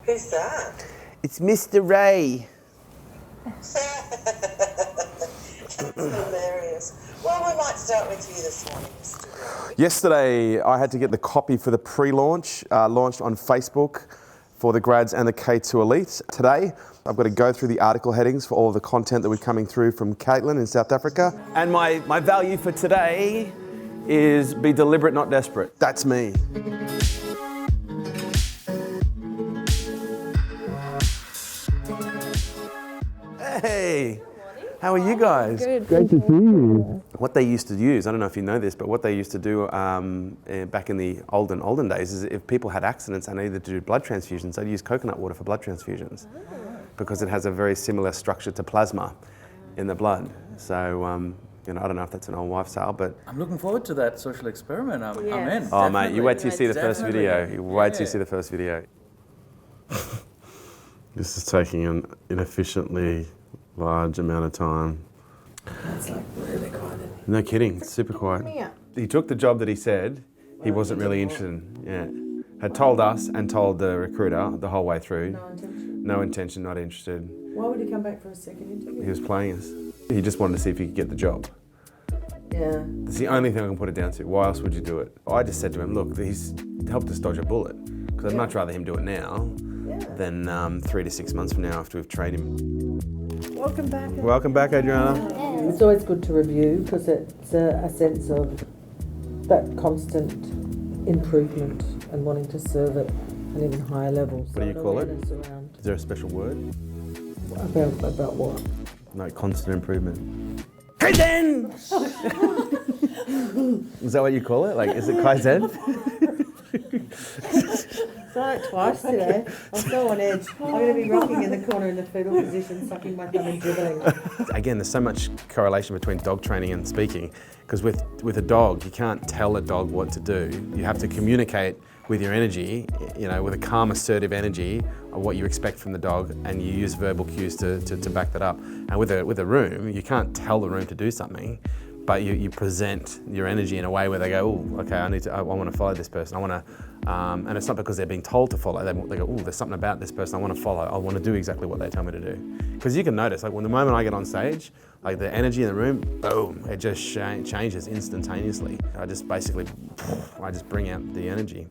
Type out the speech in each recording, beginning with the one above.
Who's that? It's Mr. Ray. That's hilarious. Well, we might start with you this morning, Mr. Ray. Yesterday, I had to get the copy for the pre-launch, launched on Facebook for the grads and the K2 elites. Today, I've got to go through the article headings for all of the content that we're coming through from Caitlin in South Africa. And my value for today is be deliberate, not desperate. That's me. Hey, how are you guys? Good. Great to see you. What they used to use, I don't know if you know this, but what they used to do back in the olden days is if people had accidents and needed to do blood transfusions, they'd use coconut water for blood transfusions because it has a very similar structure to plasma in the blood. So, I don't know if that's an old wives' tale, but... I'm looking forward to that social experiment. I'm in. Oh, mate, you wait till you see the Definitely. first video. You wait till you see the first video. This is taking an inefficiently large amount of time. That's like really quiet. No kidding, it's super quiet. He took the job that he said he wasn't really interested in. Yeah. Had told us and told the recruiter the whole way through. No intention. No intention, not interested. Why would he come back for a second interview? He was playing us. He just wanted to see if he could get the job. Yeah. That's the only thing I can put it down to. Why else would you do it? I just said to him, look, he's helped us dodge a bullet. Because I'd much rather him do it now than 3 to 6 months from now after we've trained him. Welcome back. Welcome back, Adriana. It's always good to review because it's a sense of that constant improvement and wanting to serve at an even higher level. What do you call it? Around Is there a special word? about what? Like constant improvement. Kaizen! Is that what you call it? Like, is it Kaizen? Done it twice today. I'm so on edge. I'm going to be rocking in the corner in the fetal position, sucking my thumb and dribbling. Again, there's so much correlation between dog training and speaking, because with a dog, you can't tell a dog what to do. You have to communicate with your energy, with a calm, assertive energy of what you expect from the dog, and you use verbal cues to back that up. And with a room, you can't tell the room to do something, but you present your energy in a way where they go, oh, okay, I want to follow this person. I want to, and it's not because they're being told to follow. They go, oh, there's something about this person I want to follow. I want to do exactly what they tell me to do. Because you can notice, like when the moment I get on stage, like the energy in the room, boom, it just changes instantaneously. I just bring out the energy.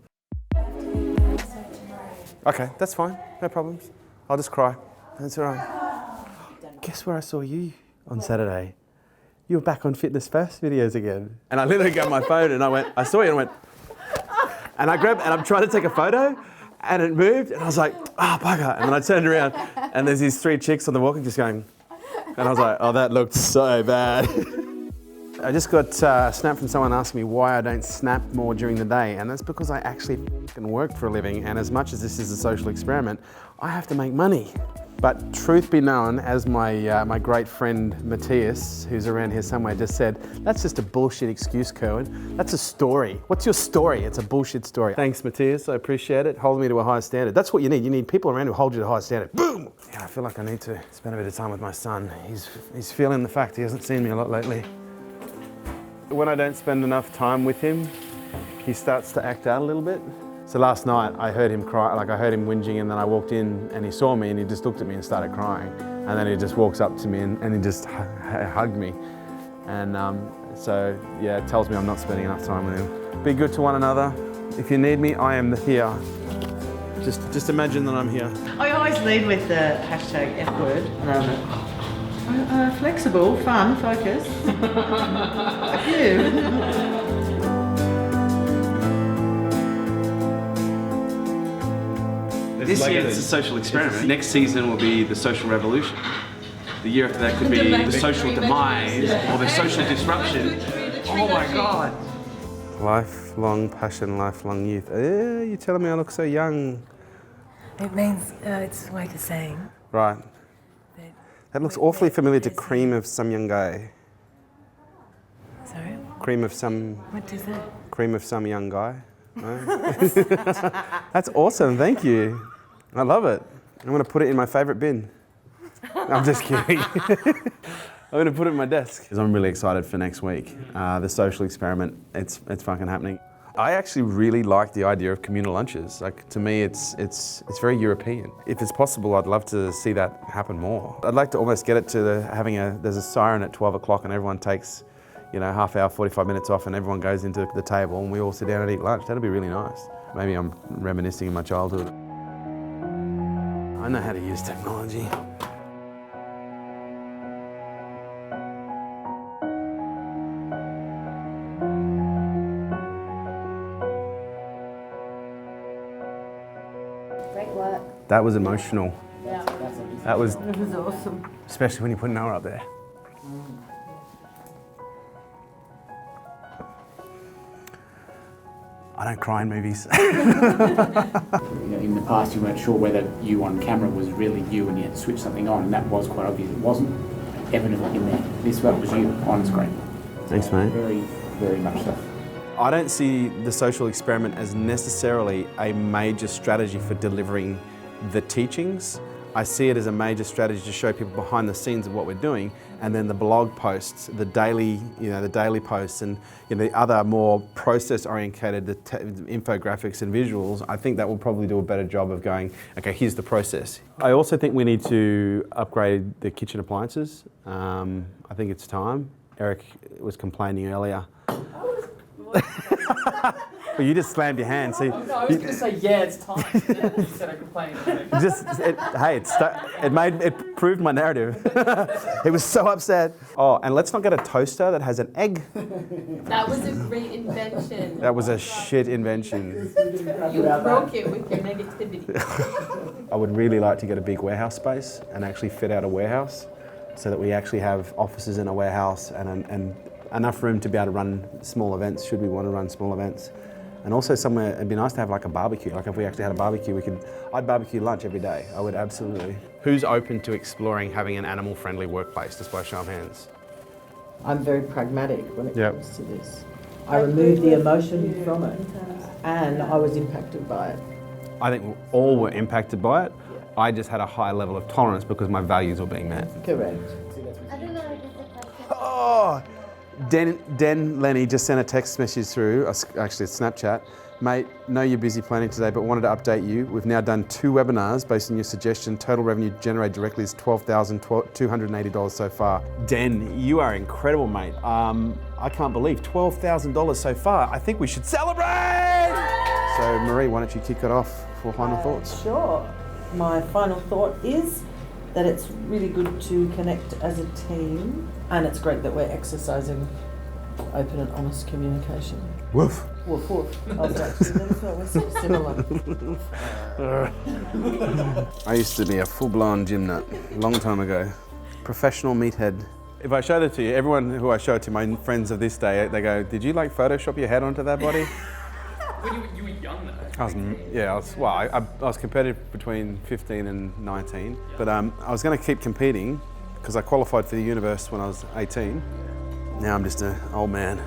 Okay, that's fine, no problems. I'll just cry, that's all right. Guess where I saw you on Saturday? You were back on Fitness First videos again. And I literally got my phone and I saw you and I went, and I grabbed, and I'm trying to take a photo and it moved and I was like, oh, bugger. And then I turned around and there's these 3 chicks on the walking just going, and I was like, oh, that looked so bad. I just got a snap from someone asking me why I don't snap more during the day, and that's because I actually can work for a living, and as much as this is a social experiment, I have to make money. But truth be known, as my great friend Matthias, who's around here somewhere, just said, that's just a bullshit excuse, Kerwin. That's a story. What's your story? It's a bullshit story. Thanks, Matthias, I appreciate it. Holding me to a higher standard. That's what you need. You need people around who hold you to a higher standard. Boom! Yeah, I feel like I need to spend a bit of time with my son. He's feeling the fact he hasn't seen me a lot lately. When I don't spend enough time with him, he starts to act out a little bit. So last night I heard him cry, like I heard him whinging, and then I walked in and he saw me and he just looked at me and started crying. And then he just walks up to me and he just hugged me. And so yeah, it tells me I'm not spending enough time with him. Be good to one another. If you need me, I am here. Just imagine that I'm here. I always lead with the hashtag F word. Flexible, fun, focus. This year it's a social experiment. Next season will be the social revolution. The year after that could be the social demise or the social disruption. Oh my God. Lifelong passion, lifelong youth. You're telling me I look so young. It means, it's a way of saying. Right. That looks awfully familiar to cream of some young guy. Sorry? Cream of some... What is that? Cream of some young guy. No? That's awesome, thank you. I love it. I'm going to put it in my favourite bin. I'm just kidding. I'm going to put it in my desk. Because I'm really excited for next week. The social experiment, it's fucking happening. I actually really like the idea of communal lunches. Like, to me, it's very European. If it's possible, I'd love to see that happen more. I'd like to almost get it to there's a siren at 12 o'clock and everyone takes, half hour, 45 minutes off and everyone goes into the table and we all sit down and eat lunch. That'd be really nice. Maybe I'm reminiscing in my childhood. I know how to use technology. Great work. That was emotional. Yeah. That was It was awesome. especially when you put Noah up there. I don't cry in movies. In the past, you weren't sure whether you on camera was really you, and you had to switch something on, and that was quite obvious. It wasn't evident in there. This one was you on screen. Thanks, mate. Very, very much so. I don't see the social experiment as necessarily a major strategy for delivering the teachings. I see it as a major strategy to show people behind the scenes of what we're doing, and then the blog posts, the daily posts, and the other more process-oriented, the infographics and visuals. I think that will probably do a better job of going, okay, here's the process. I also think we need to upgrade the kitchen appliances. I think it's time. Eric was complaining earlier. Well, you just slammed your hand. So No, I was going to say, yeah, it's time. Instead of complaining. It proved my narrative. He was so upset. Oh, and let's not get a toaster that has an egg. That was a great invention. That was a shit invention. You broke it with your negativity. I would really like to get a big warehouse space and actually fit out a warehouse so that we actually have offices in a warehouse and enough room to be able to run small events, should we want to run small events. And also somewhere, it'd be nice to have like a barbecue. Like if we actually had a barbecue, I'd barbecue lunch every day. I would absolutely. Who's open to exploring having an animal-friendly workplace, just by show of hands? I'm very pragmatic when it Yep. comes to this. I removed the emotion from it and I was impacted by it. I think all were impacted by it. I just had a high level of tolerance because my values were being met. Correct. I don't know, just a question. Oh, Den Lenny just sent a text message through, actually a Snapchat. Mate, know you're busy planning today, but wanted to update you. We've now done 2 webinars based on your suggestion. Total revenue generated directly is $12,280 so far. Den, you are incredible, mate. I can't believe $12,000 so far. I think we should celebrate! So Marie, why don't you kick it off for final thoughts? Sure. My final thought is that it's really good to connect as a team, and it's great that we're exercising open and honest communication. Woof. Woof woof. I was actually never thought we're so similar. I used to be a full-blown gym nut, long time ago. Professional meathead. If I showed it to you, everyone who I show it to, my friends of this day, they go, did you like Photoshop your head onto that body? Well, you were young though. I was competitive between 15 and 19, but I was going to keep competing because I qualified for the universe when I was 18. Now I'm just an old man.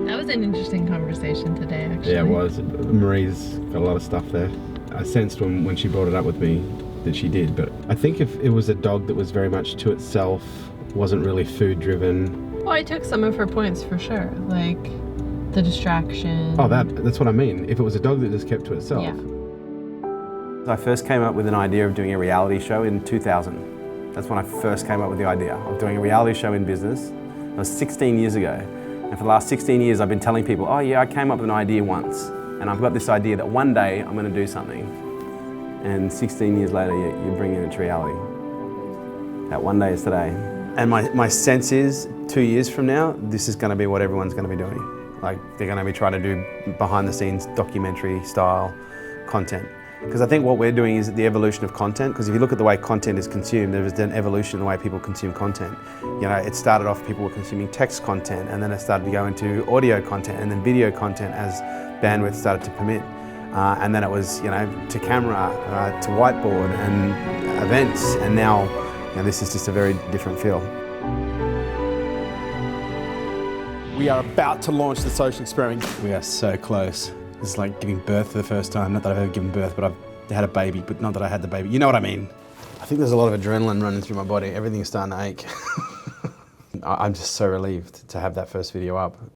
That was an interesting conversation today, actually. Yeah, it was. Marie's got a lot of stuff there. I sensed when she brought it up with me that she did, but I think if it was a dog that was very much to itself, wasn't really food driven. Well, I took some of her points for sure, like the distraction. Oh, that's what I mean. If it was a dog that just kept to itself. Yeah. I first came up with an idea of doing a reality show in 2000. That's when I first came up with the idea of doing a reality show in business. That was 16 years ago. And for the last 16 years, I've been telling people, oh yeah, I came up with an idea once. And I've got this idea that one day I'm going to do something. And 16 years later, you're bringing it to reality. That one day is today. And my sense is, 2 years from now, this is going to be what everyone's going to be doing. Like, they're going to be trying to do behind the scenes documentary style content. Because I think what we're doing is the evolution of content. Because if you look at the way content is consumed, there is an evolution in the way people consume content. You know, it started off, people were consuming text content, and then it started to go into audio content, and then video content as bandwidth started to permit. And then it was, to camera, to whiteboard, and events, and now, this is just a very different feel. We are about to launch the social experiment. We are so close. This is like giving birth for the first time. Not that I've ever given birth, but I've had a baby, but not that I had the baby. You know what I mean? I think there's a lot of adrenaline running through my body. Everything's starting to ache. I'm just so relieved to have that first video up.